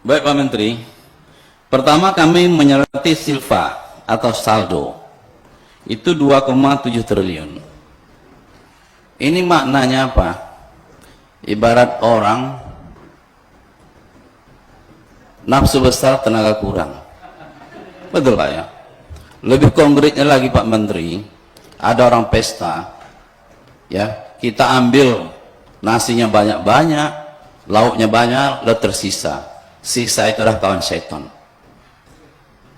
Baik Pak Menteri, pertama kami menyoroti silva atau saldo itu 2,7 triliun. Ini maknanya apa? Ibarat orang nafsu besar tenaga kurang. Betul Pak ya? Lebih konkretnya lagi Pak Menteri, ada orang pesta, ya kita ambil nasinya banyak-banyak, lauknya banyak, lalu tersisa. Sisa itu adalah kawan setan.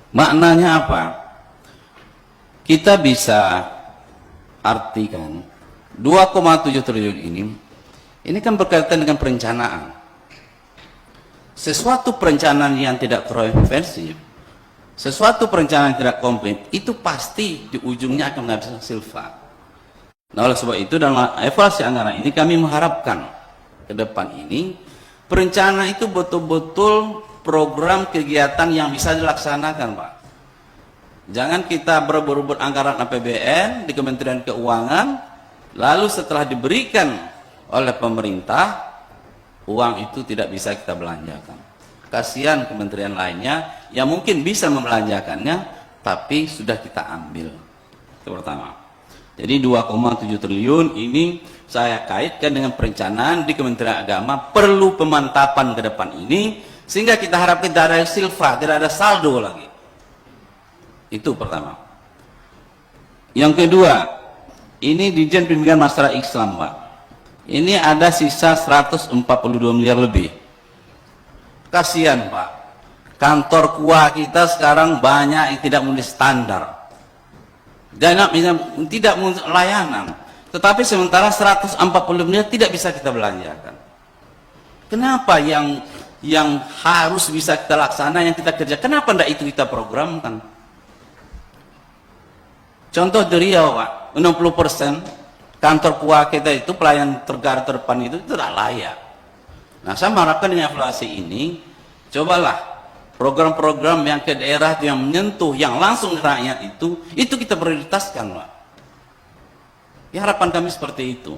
Maknanya apa? Kita bisa artikan 2,7 triliun ini kan berkaitan dengan perencanaan. Sesuatu perencanaan yang tidak preventif, sesuatu perencanaan yang tidak komplit, itu pasti di ujungnya akan menghabiskan silva. Nah oleh sebab itu dalam evaluasi anggaran ini kami mengharapkan ke depan ini perencanaan itu betul-betul program kegiatan yang bisa dilaksanakan Pak. Jangan kita berebut-rebut anggaran APBN di Kementerian Keuangan, lalu setelah diberikan oleh pemerintah, uang itu tidak bisa kita belanjakan. Kasihan kementerian lainnya yang mungkin bisa membelanjakannya, tapi sudah kita ambil. Itu pertama. Jadi 2,7 triliun ini saya kaitkan dengan perencanaan di Kementerian Agama, perlu pemantapan ke depan ini, sehingga kita harapkan tidak ada silva, tidak ada saldo lagi. Itu pertama. Yang kedua, ini Ditjen Pembimbingan Masyarakat Islam Pak. Ini ada sisa 142 miliar lebih. Kasihan Pak, kantor KUA kita sekarang banyak yang tidak memenuhi standar, tidak memenuhi layanan. Tetapi sementara 140 miliar tidak bisa kita belanjakan. Kenapa yang harus bisa kita laksana, yang kita kerja, kenapa tidak itu kita programkan? Contoh di Riau Pak, 60% kantor KUA kita itu pelayan tergarda terdepan itu tidak layak. Nah saya mengharapkan dengan evaluasi ini, cobalah program-program yang ke daerah yang menyentuh, yang langsung rakyat itu kita prioritaskan Pak. Ya, harapan kami seperti itu.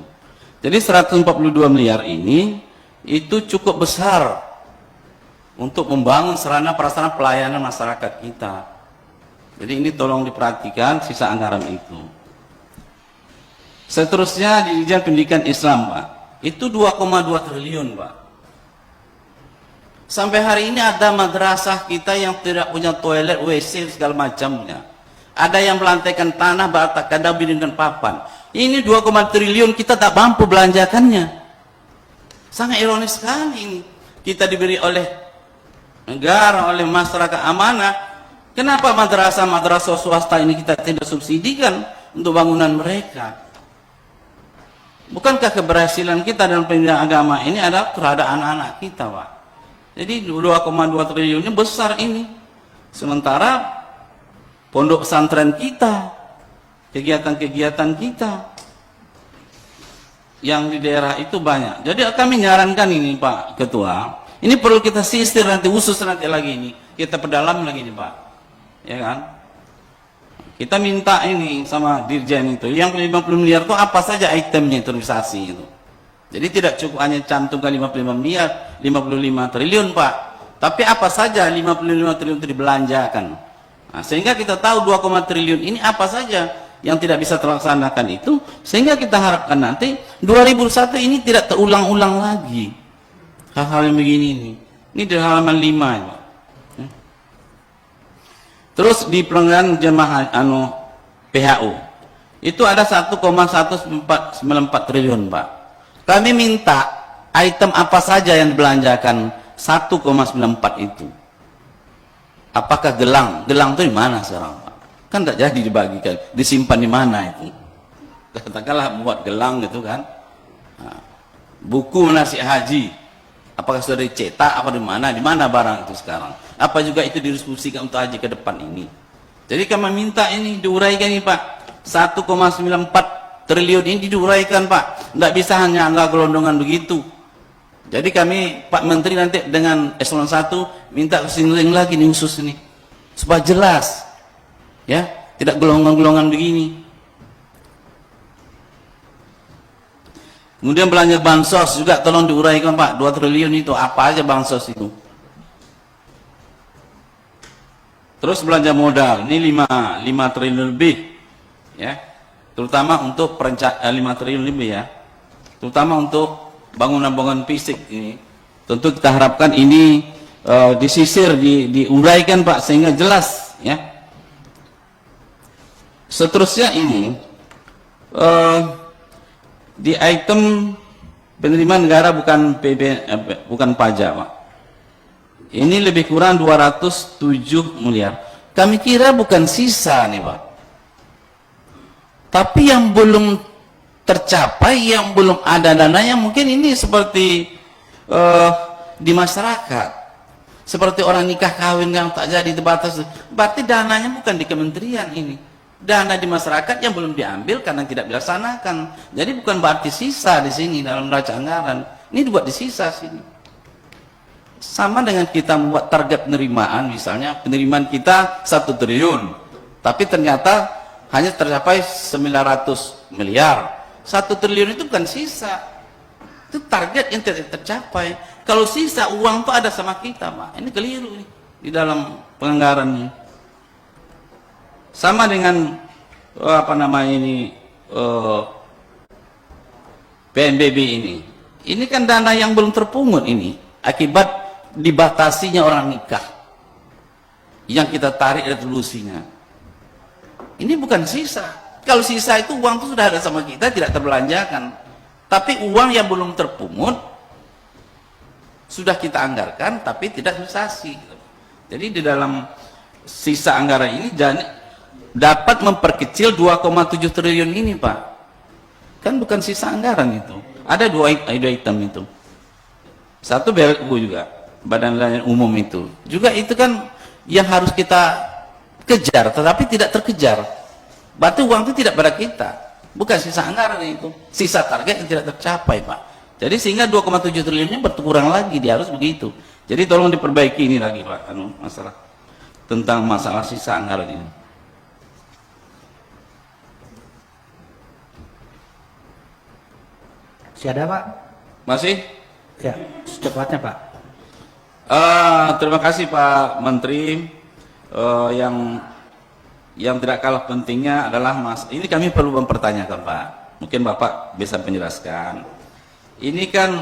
Jadi 142 miliar ini itu cukup besar untuk membangun sarana prasarana pelayanan masyarakat kita. Jadi ini tolong diperhatikan sisa anggaran itu. Seterusnya di Ditjen Pendidikan Islam Pak, itu 2,2 triliun Pak. Sampai hari ini ada madrasah kita yang tidak punya toilet, WC segala macamnya. Ada yang melantaikan tanah, batak, ada dengan papan. Ini 2, triliun kita tak mampu belanjakannya. Sangat ironis sekali ini. Kita diberi oleh negara, oleh masyarakat amanah. Kenapa madrasah swasta ini kita tidak subsidikan untuk bangunan mereka? Bukankah keberhasilan kita dalam pendidikan agama ini adalah terhadap anak-anak kita Pak? Jadi 2,2 triliun ini besar ini. Sementara pondok pesantren kita, kegiatan-kegiatan kita yang di daerah itu banyak. Jadi kami nyarankan ini Pak Ketua, ini perlu kita sisir nanti, khusus nanti lagi ini, kita perdalam lagi nih Pak, ya kan? Kita minta ini sama Dirjen itu, yang 50 miliar itu apa saja itemnya investasi itu. Jadi tidak cukup hanya cantumkan 55 miliar, 55 triliun Pak, tapi apa saja 55 triliun itu dibelanjakan. Nah, sehingga kita tahu 2, triliun ini apa saja yang tidak bisa terlaksanakan itu, sehingga kita harapkan nanti 2001 ini tidak terulang-ulang lagi hal-hal yang begini ini. Ini di halaman 5 ya. Terus di pelanggaran jemaah PHU itu ada 1,194 triliun Pak. Kami minta item apa saja yang dibelanjakan 1,94 itu. Apakah gelang? Gelang itu di mana sekarang Pak? Kan tidak jadi dibagikan, disimpan di mana itu? Katakanlah buat gelang gitu kan. Nah, buku manasik haji, apakah sudah dicetak apa di mana barang itu sekarang? Apa juga itu didiskusikan untuk haji ke depan ini? Jadi kami minta ini diuraikan ini Pak, 1,94 triliun ini diuraikan Pak, tidak bisa hanya angka gelondongan begitu. Jadi kami Pak Menteri nanti dengan eselon 1 minta kesini lagi nih khusus ini, supaya jelas, ya, tidak golongan-golongan begini. Kemudian belanja bansos juga tolong diuraikan Pak, 2 triliun itu apa aja bansos itu? Terus belanja modal ini 5 triliun lebih, ya, terutama untuk 5 triliun lebih ya, terutama untuk bangunan-bangunan fisik ini. Tentu kita harapkan ini disisir, diuraikan Pak, sehingga jelas ya. Seterusnya ini di item penerimaan negara bukan bukan pajak Pak. Ini lebih kurang 207 miliar. Kami kira bukan sisa nih Pak. Tapi yang belum tercapai, yang belum ada dananya, mungkin ini seperti di masyarakat. Seperti orang nikah kawin yang tak jadi terbatas. Berarti dananya bukan di kementerian ini. Dana di masyarakat yang belum diambil karena tidak dilaksanakan. Jadi bukan berarti sisa di sini dalam neraca anggaran. Ini dibuat di sisa sini. Sama dengan kita membuat target penerimaan, misalnya penerimaan kita 1 triliun, tapi ternyata hanya tercapai 900 miliar. 1 triliun itu bukan sisa, itu target yang tidak tercapai. Kalau sisa uang itu ada sama kita Pak. Ini keliru nih di dalam penganggaran ini. Sama dengan apa namanya ini PNBB ini kan dana yang belum terpungut ini akibat dibatasinya orang nikah yang kita tarik resolusinya. Ini bukan sisa. Kalau sisa itu uang itu sudah ada sama kita, tidak terbelanjakan. Tapi uang yang belum terpungut sudah kita anggarkan tapi tidak investasi. Jadi di dalam sisa anggaran ini dapat memperkecil 2,7 triliun ini Pak. Kan bukan sisa anggaran itu. Ada dua item itu. Satu BLU juga, Badan Layanan Umum itu. Juga itu kan yang harus kita kejar, tetapi tidak terkejar. Berarti uang itu tidak pada kita. Bukan sisa anggaran itu. Sisa target yang tidak tercapai Pak. Jadi sehingga 2,7 triliunnya berkurang lagi, dia harus begitu. Jadi tolong diperbaiki ini lagi Pak, masalah tentang masalah sisa anggaran ini. Masih ada Pak? Masih? Ya, secepatnya Pak. Terima kasih Pak Menteri. Yang tidak kalah pentingnya adalah ini kami perlu mempertanyakan Pak. Mungkin Bapak bisa menjelaskan. Ini kan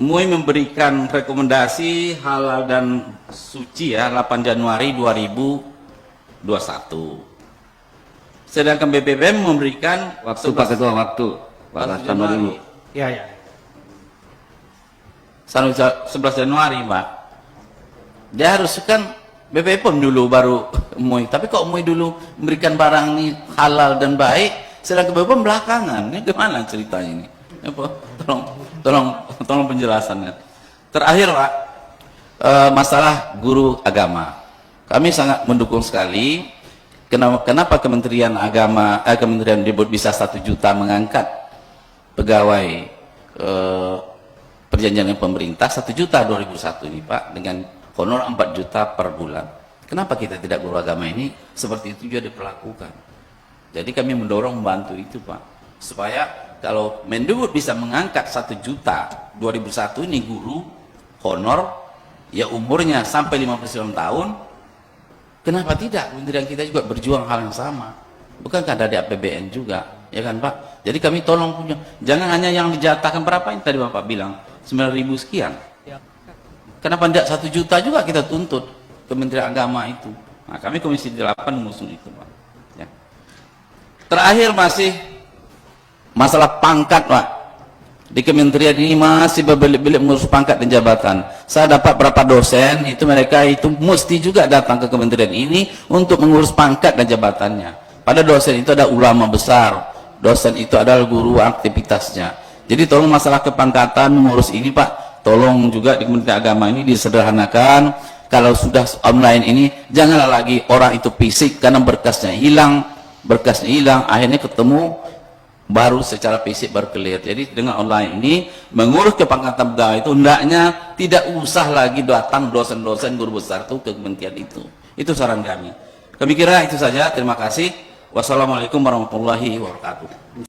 MUI memberikan rekomendasi halal dan suci ya 8 Januari 2021. Sedangkan BPPM memberikan waktu Pak Ketua, waktu Pak Laksana dulu. Ya, ya. 11 Januari Pak. Dia harus kan BPPM dulu baru MUI. Tapi kok MUI dulu memberikan barang ini halal dan baik, sedangkan BPPM belakangan. Ini gimana ceritanya ini? Tolong penjelasannya. Terakhir Pak, masalah guru agama. Kami sangat mendukung sekali. Kenapa Kementerian Agama, Kementerian Dibut bisa 1 juta mengangkat pegawai perjanjian dengan pemerintah 1 juta 2001 ini Pak, dengan honor 4 juta per bulan. Kenapa kita tidak guru agama ini seperti itu juga diperlakukan? Jadi kami mendorong membantu itu Pak, supaya kalau Mendikbud bisa mengangkat 1 juta 2001 ini guru honor ya umurnya sampai 59 tahun, kenapa tidak kementerian kita juga berjuang hal yang sama? Bukankah ada di APBN juga, ya kan Pak? Jadi kami tolong punya, jangan hanya yang dijatahkan berapa yang tadi Bapak bilang 9.000 sekian. Kenapa tidak 1 juta juga kita tuntut Kementerian Agama itu? Nah, kami Komisi 8 mengusung itu Pak. Ya. Terakhir masih masalah pangkat Pak. Di kementerian ini masih berbelit-belit mengurus pangkat dan jabatan. Saya dapat berapa dosen, itu mereka itu mesti juga datang ke kementerian ini untuk mengurus pangkat dan jabatannya. Pada dosen itu ada ulama besar, dosen itu adalah guru aktivitasnya. Jadi tolong masalah kepangkatan mengurus ini Pak, tolong juga di Kementerian Agama ini disederhanakan. Kalau sudah online ini, janganlah lagi orang itu fisik karena berkasnya hilang, akhirnya ketemu baru secara fisik baru clear. Jadi dengan online ini mengurus kepangkatan pegawai itu hendaknya tidak usah lagi datang dosen-dosen guru besar itu ke kementerian itu. Itu saran kami. Kami kira itu saja. Terima kasih. Wassalamualaikum warahmatullahi wabarakatuh.